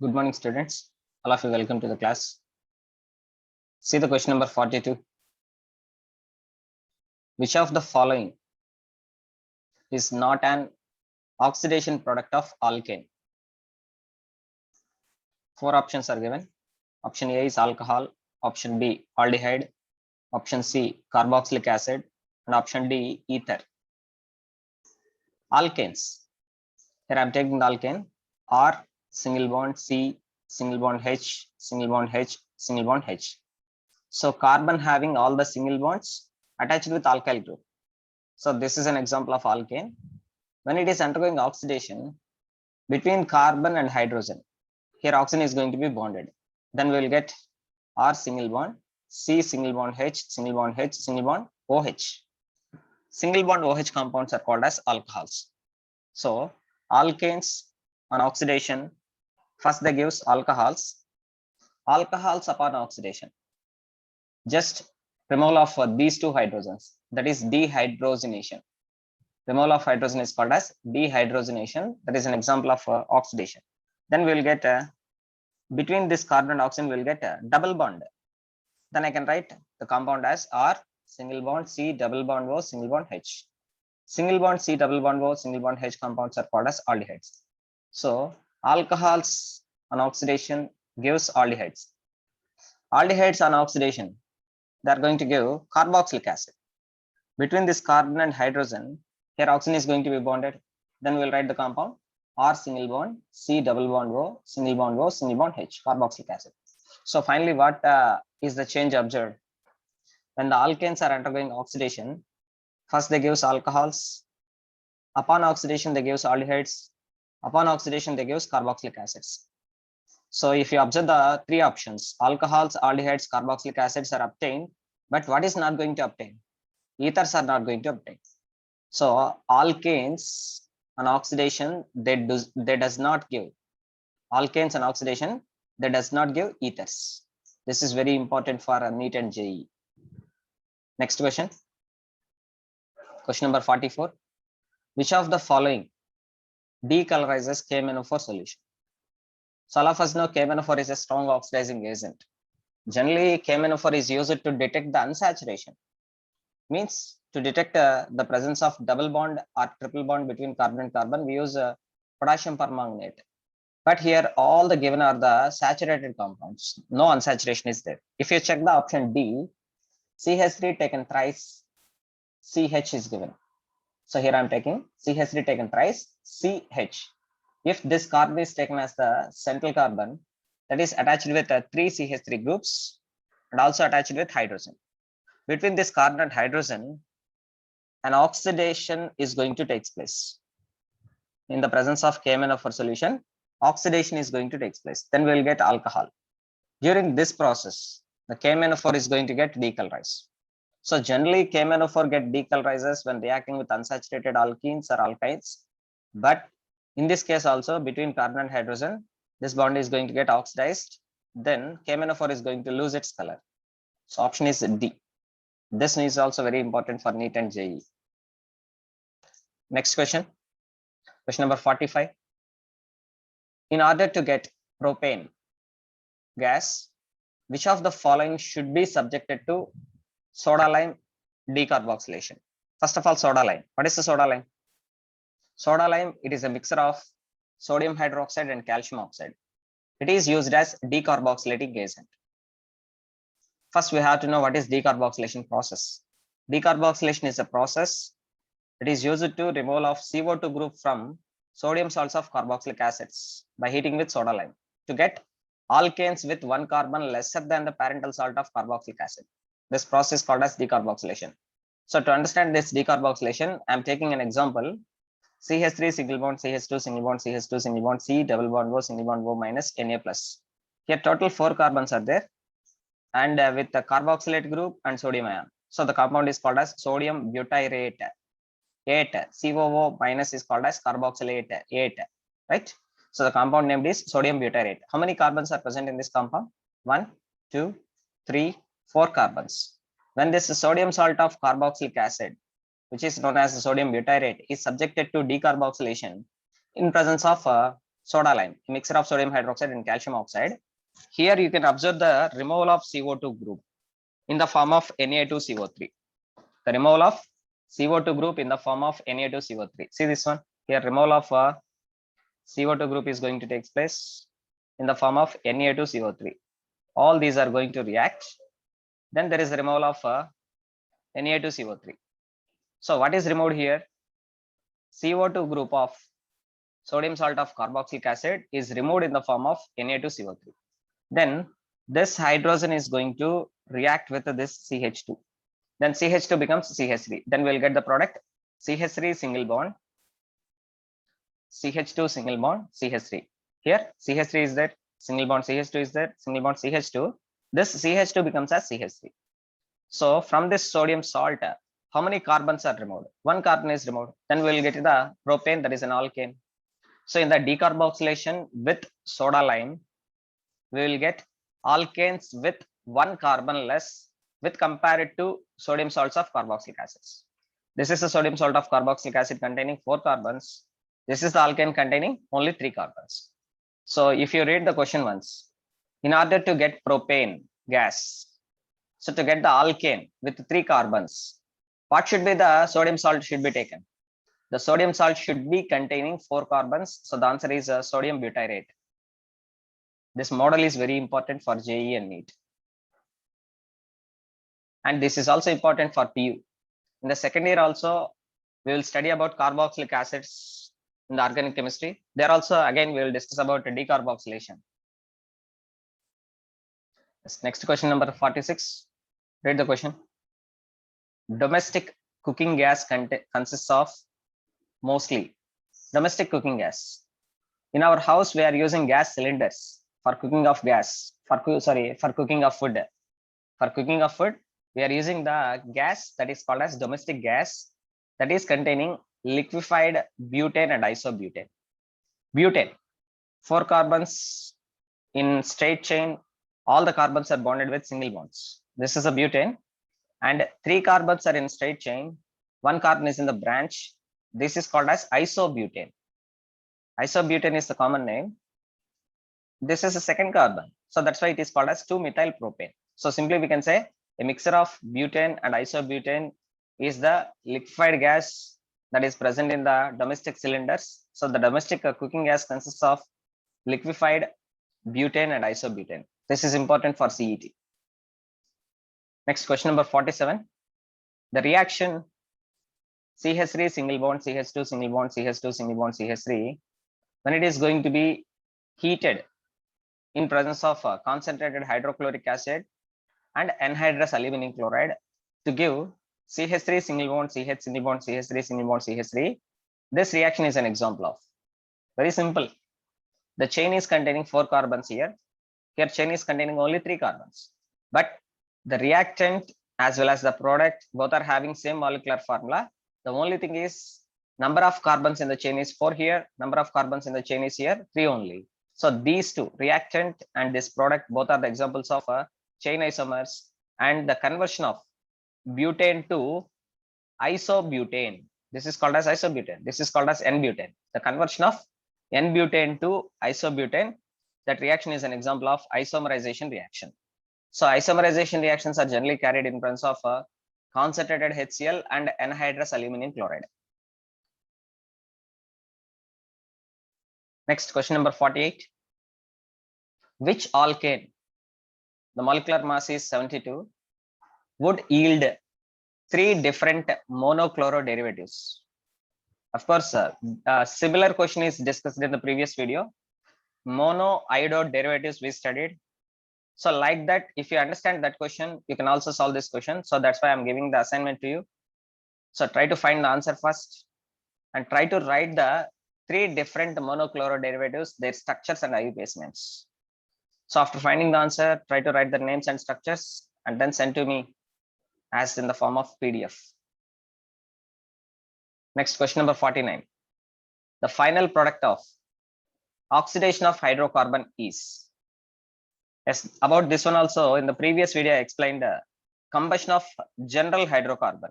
Good morning, students. All of you, welcome to the class. See the question number 42. Which of the following is not an oxidation product of alkane? Four options are given. Option A is alcohol, option B aldehyde, option C carboxylic acid, and option D ether. Alkanes. Here I am taking the alkane R single bond C single bond H single bond H single bond H. So carbon having all the single bonds attached with alkyl group. So this is an example of alkane. When it is undergoing oxidation between carbon and hydrogen, here oxygen is going to be bonded. Then we will get R single bond, C single bond H, single bond H, single bond OH. Single bond OH compounds are called as alcohols. So alkanes on oxidation, first they gives alcohols. Alcohols upon oxidation, just removal of these two hydrogens, that is dehydrogenation. Removal of hydrogen is called as dehydrogenation. That is an example of oxidation. Then we will get between this carbon and oxygen, we will get a double bond. Then I can write the compound as R single bond C double bond O single bond H. Single bond C double bond O single bond H compounds are called as aldehydes. So alcohols on oxidation gives aldehydes. Aldehydes on oxidation, they are going to give carboxylic acid. Between this carbon and hydrogen, here oxygen is going to be bonded. Then we will write the compound R single bond C double bond O single bond O single bond H, carboxylic acid. So finally, what is the change observed? When the alkanes are undergoing oxidation, first they give alcohols. Upon oxidation, they give aldehydes. Upon oxidation, they give carboxylic acids. So if you observe the three options, alcohols, aldehydes, carboxylic acids are obtained, but what is not going to obtain? Ethers are not going to obtain. So alkanes on oxidation, they does not give. Alkanes on oxidation, they does not give ethers. This is very important for NEET and JEE. Next question. Question number 44. Which of the following decolorises KMnO4 solution? So all of us know KMnO4 is a strong oxidizing agent. Generally, KMnO4 is used to detect the unsaturation. Means to detect the presence of double bond or triple bond between carbon and carbon, we use potassium permanganate. But here all the given are the saturated compounds. No unsaturation is there. If you check the option D, CH3 taken thrice, CH is given. So here I am taking CH3 taken thrice, CH. If this carbon is taken as the central carbon, that is attached with 3 CH3 groups and also attached with hydrogen. Between this carbon and hydrogen, an oxidation is going to take place. In the presence of KMnO4 solution, oxidation is going to take place. Then we will get alcohol. During this process, the KMnO4 is going to get decolorized. So generally, KMnO4 get decolorizes when reacting with unsaturated alkenes or alkynes. But in this case also, between carbon and hydrogen, this bond is going to get oxidized. Then KMnO4 is going to lose its color. So option is D. This is also very important for NEET and JEE. Next question. Question number 45. In order to get propane gas, which of the following should be subjected to soda lime decarboxylation? First of all, soda lime. What is the soda lime? Soda lime, it is a mixture of sodium hydroxide and calcium oxide. It is used as decarboxylating agent. First, we have to know what is decarboxylation process. Decarboxylation is a process that is used to removal of CO2 group from sodium salts of carboxylic acids by heating with soda lime to get alkanes with one carbon lesser than the parental salt of carboxylic acid. This process is called as decarboxylation. So to understand this decarboxylation, I am taking an example. CH3 single bond, CH2 single bond, CH2 single bond, C double bond O single bond O minus Na plus. Here total 4 carbons are there, and with the carboxylate group and sodium ion. So the compound is called as sodium butyrate. 8 COO minus is called as carboxylate 8, right? So the compound named is sodium butyrate. How many carbons are present in this compound? 1, 2, 3, 4 carbons. When this sodium salt of carboxylic acid, which is known as sodium butyrate, is subjected to decarboxylation in presence of soda lime, a mixture of sodium hydroxide and calcium oxide. Here you can observe the removal of CO2 group in the form of Na2CO3. The removal of CO2 group in the form of Na2CO3. See this one here, removal of CO2 group is going to take place in the form of Na2CO3. All these are going to react. Then there is the removal of Na2CO3. So what is removed here? CO2 group of sodium salt of carboxylic acid is removed in the form of Na2CO3. Then this hydrogen is going to react with this CH2. Then CH2 becomes CH3. Then we'll get the product CH3 single bond, CH2 single bond, CH3. Here CH3 is there, single bond CH2 is there, single bond CH2. This CH2 becomes as CH3. So from this sodium salt, how many carbons are removed? One carbon is removed. Then we'll get the propane, that is an alkane. So in the decarboxylation with soda lime, we will get alkanes with one carbon less with compared to sodium salts of carboxylic acids. This is the sodium salt of carboxylic acid containing 4 carbons. This is the alkane containing only 3 carbons. So if you read the question once, in order to get propane gas, so to get the alkane with 3 carbons, what should be the sodium salt should be taken? The sodium salt should be containing 4 carbons. So the answer is sodium butyrate. This model is very important for JEE and NEET. And this is also important for PU. In the second year also, we will study about carboxylic acids in the organic chemistry. There also, again, we will discuss about decarboxylation. Next question number 46. Read the question. Domestic cooking gas consists of mostly domestic cooking gas. In our house, we are using gas cylinders for cooking of gas, for cooking of food. For cooking of food, we are using the gas that is called as domestic gas, that is containing liquefied butane and isobutane. Butane, 4 carbons in straight chain, all the carbons are bonded with single bonds. This is a butane, and 3 carbons are in straight chain, 1 carbon is in the branch. This is called as isobutane. Isobutane is the common name. This is a second carbon, so that's why it is called as 2-methyl propane. So simply we can say a mixture of butane and isobutane is the liquefied gas that is present in the domestic cylinders. So the domestic cooking gas consists of liquefied butane and isobutane. This is important for CET. Next question number 47. The reaction CH3 single bond, CH2 single bond, CH2 single bond, CH3, when it is going to be heated in presence of concentrated hydrochloric acid and anhydrous aluminum chloride to give CH3 single bond, CH single bond, CH3 single bond, CH3. This reaction is an example of. Very simple. The chain is containing 4 carbons here. Here chain is containing only 3 carbons. But the reactant as well as the product both are having same molecular formula. The only thing is number of carbons in the chain is 4 here. Number of carbons in the chain is here 3 only. So these two, reactant and this product, both are the examples of chain isomers, and the conversion of butane to isobutane. This is called as isobutane. This is called as N-butane. The conversion of N-butane to isobutane, that reaction is an example of isomerization reaction. So isomerization reactions are generally carried in presence of concentrated HCl and anhydrous aluminum chloride. Next, question number 48. Which alkane, the molecular mass is 72, would yield 3 different monochloro derivatives? Of course, a similar question is discussed in the previous video. Monoiodide derivatives we studied. So like that, if you understand that question, you can also solve this question. So that's why I'm giving the assignment to you. So try to find the answer first and try to write the 3 different monochloro derivatives, their structures and IV basements. So after finding the answer, try to write the names and structures and then send to me as in the form of PDF. Next, question number 49. The final product of oxidation of hydrocarbon is. Yes, about this one also in the previous video I explained combustion of general hydrocarbon.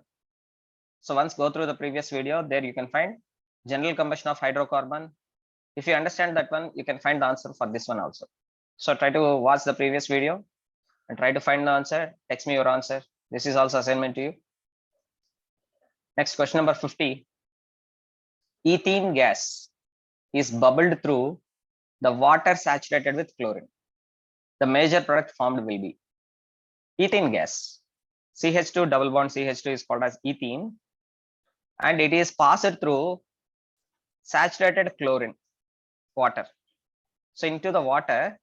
So once go through the previous video, there you can find general combustion of hydrocarbon. If you understand that one, you can find the answer for this one also. So try to watch the previous video and try to find the answer. Text me your answer. This is also assignment to you. Next question number 50. Ethene gas is bubbled through the water saturated with chlorine. The major product formed will be ethane gas. CH2 double bond CH2 is called as ethene, and it is passed through saturated chlorine water. So into the water,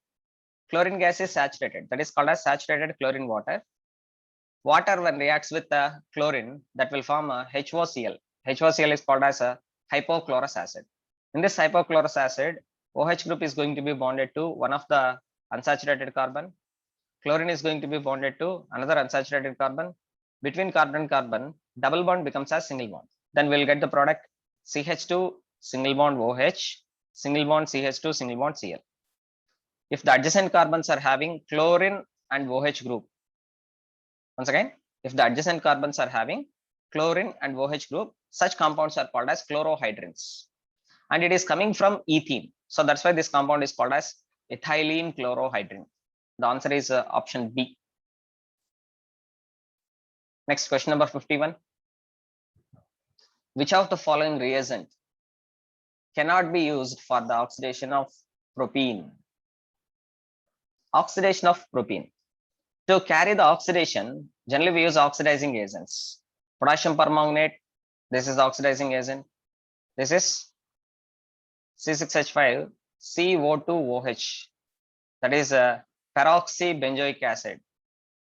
chlorine gas is saturated. That is called as saturated chlorine water. Water when reacts with the chlorine, that will form a HOCl. HOCl is called as a hypochlorous acid. In this hypochlorous acid, OH group is going to be bonded to one of the unsaturated carbon. Chlorine is going to be bonded to another unsaturated carbon. Between carbon and carbon, double bond becomes a single bond. Then we'll get the product CH2 single bond OH, single bond CH2 single bond Cl. If the adjacent carbons are having chlorine and OH group, once again, if the adjacent carbons are having chlorine and OH group, such compounds are called as chlorohydrins. And it is coming from ethene. So that's why this compound is called as ethylene chlorohydrin. The answer is option B. Next question number 51. Which of the following reagent cannot be used for the oxidation of propene? Oxidation of propene. To carry the oxidation, generally we use oxidizing agents. Potassium permanganate, this is the oxidizing agent. This is C6H5 CO2OH, that is peroxybenzoic acid.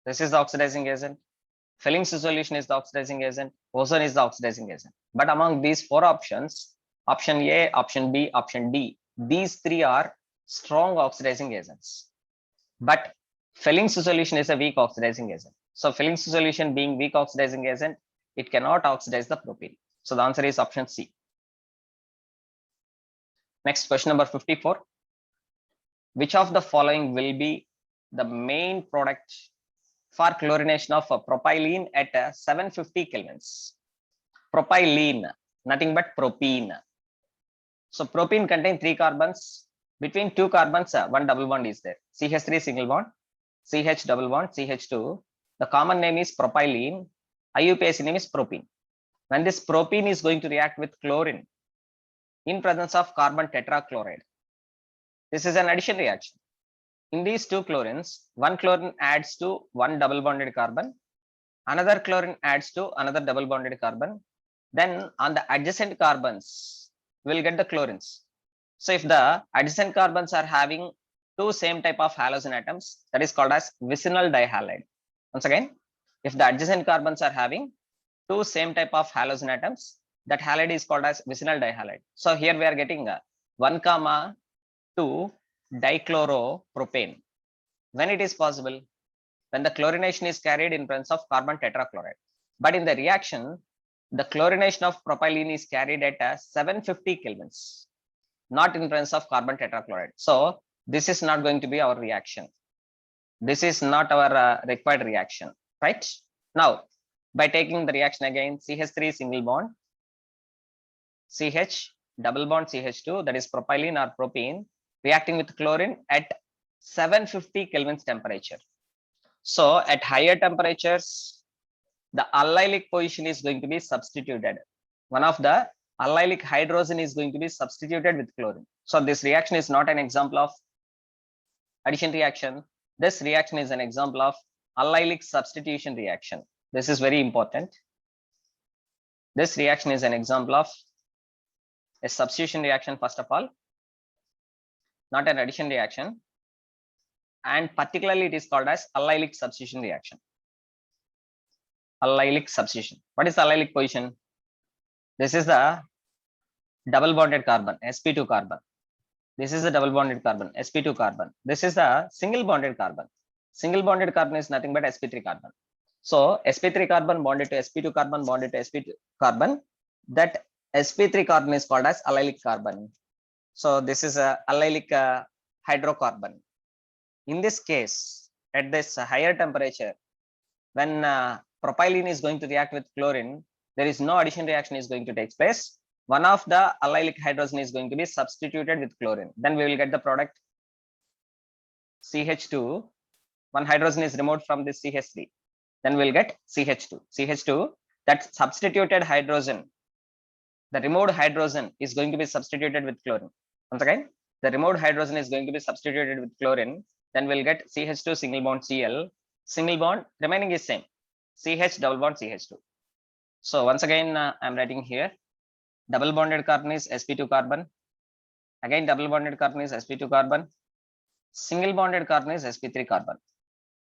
This is the oxidizing agent. Fillings solution is the oxidizing agent. Ozone is the oxidizing agent. But among these four options, option A, option B, option D, these three are strong oxidizing agents. But Fillings solution is a weak oxidizing agent. So Fillings solution being weak oxidizing agent, it cannot oxidize the propene. So the answer is option C. Next question number 54. Which of the following will be the main product for chlorination of propylene at 750 kelvins? Propylene, nothing but propene. So propene contains 3 carbons. Between 2 carbons, one double bond is there. CH3 single bond, CH double bond, CH2. The common name is propylene. IUPAC name is propene. When this propene is going to react with chlorine in presence of carbon tetrachloride, this is an addition reaction. In these two chlorines, one chlorine adds to one double bonded carbon, another chlorine adds to another double bonded carbon. Then on the adjacent carbons, we'll get the chlorines. So if the adjacent carbons are having two same type of halogen atoms, that is called as vicinal dihalide. Once again, if the adjacent carbons are having two same type of halogen atoms, that halide is called as vicinal dihalide. So here we are getting 1,2 dichloropropane. When it is possible? When the chlorination is carried in presence of carbon tetrachloride. But in the reaction, the chlorination of propylene is carried at 750 kelvins, not in presence of carbon tetrachloride. So this is not going to be our reaction. This is not our required reaction, right? Now, by taking the reaction again, CH3 single bond, CH double bond CH2, that is propylene or propene, reacting with chlorine at 750 kelvins temperature. So at higher temperatures, the allylic position is going to be substituted. One of the allylic hydrogen is going to be substituted with chlorine. So this reaction is not an example of addition reaction. This reaction is an example of allylic substitution reaction. This is very important. This reaction is an example of a substitution reaction, first of all, not an addition reaction. And particularly it is called as allylic substitution reaction. Allylic substitution. What is allylic position? This is the double bonded carbon, sp2 carbon. This is the double bonded carbon, sp2 carbon. This is the single bonded carbon. Single bonded carbon is nothing but sp3 carbon. So sp3 carbon bonded to sp2 carbon bonded to sp2 carbon. That sp3 carbon is called as allylic carbon. So this is a allylic hydrocarbon. In this case, at this higher temperature, when propylene is going to react with chlorine, there is no addition reaction is going to take place. one of the allylic hydrogen is going to be substituted with chlorine. Then we will get the product CH2. One hydrogen is removed from this CH3. Then we'll get CH2. CH2, that substituted hydrogen, the removed hydrogen is going to be substituted with chlorine. Once again, the removed hydrogen is going to be substituted with chlorine. Then we'll get CH2 single bond Cl. Single bond remaining is same. CH double bond CH2. So once again, I'm writing here. Double bonded carbon is sp2 carbon. Again, double bonded carbon is sp2 carbon. Single bonded carbon is sp3 carbon.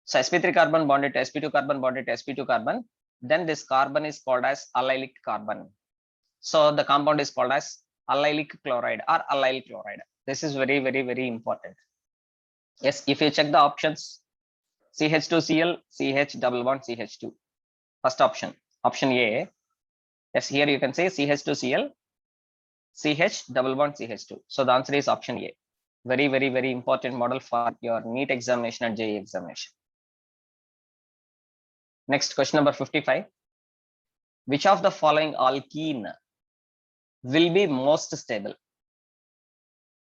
So sp3 carbon bonded to sp2 carbon bonded to sp2 carbon. Then this carbon is called as allylic carbon. So the compound is called as allylic chloride or allyl chloride. This is very, very, very important. Yes, if you check the options, CH2Cl, CH double bond CH2. First option, option A. Yes, here you can say CH2Cl, CH double bond CH2. So the answer is option A. Very, very, very important model for your NEET examination and JEE examination. Next, question number 55. Which of the following alkene will be most stable?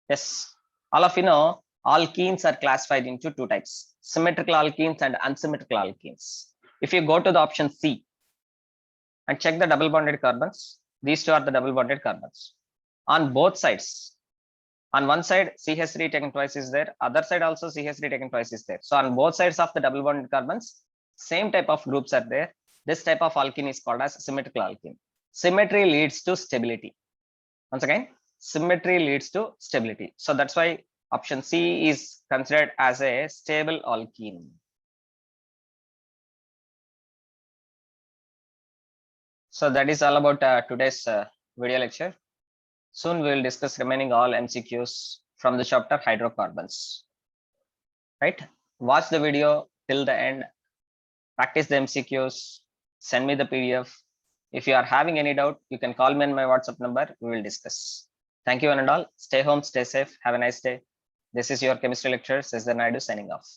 Yes, all of you know alkenes are classified into two types, symmetrical alkenes and unsymmetrical alkenes. If you go to the option C and check the double bonded carbons, these two are the double bonded carbons. On both sides, on one side CH3 taken twice is there, other side also CH3 taken twice is there. So on both sides of the double bonded carbons, same type of groups are there. This type of alkene is called as symmetrical alkene. Symmetry leads to stability. Once again, symmetry leads to stability. So that's why option C is considered as a stable alkene. So that is all about today's video lecture. Soon we will discuss remaining all MCQs from the chapter hydrocarbons. Right? Watch the video till the end. Practice the MCQs. Send me the PDF. If you are having any doubt, you can call me on my WhatsApp number. We will discuss. Thank you one and all. Stay home, stay safe. Have a nice day. This is your chemistry lecturer, Cesar Naidu, signing off.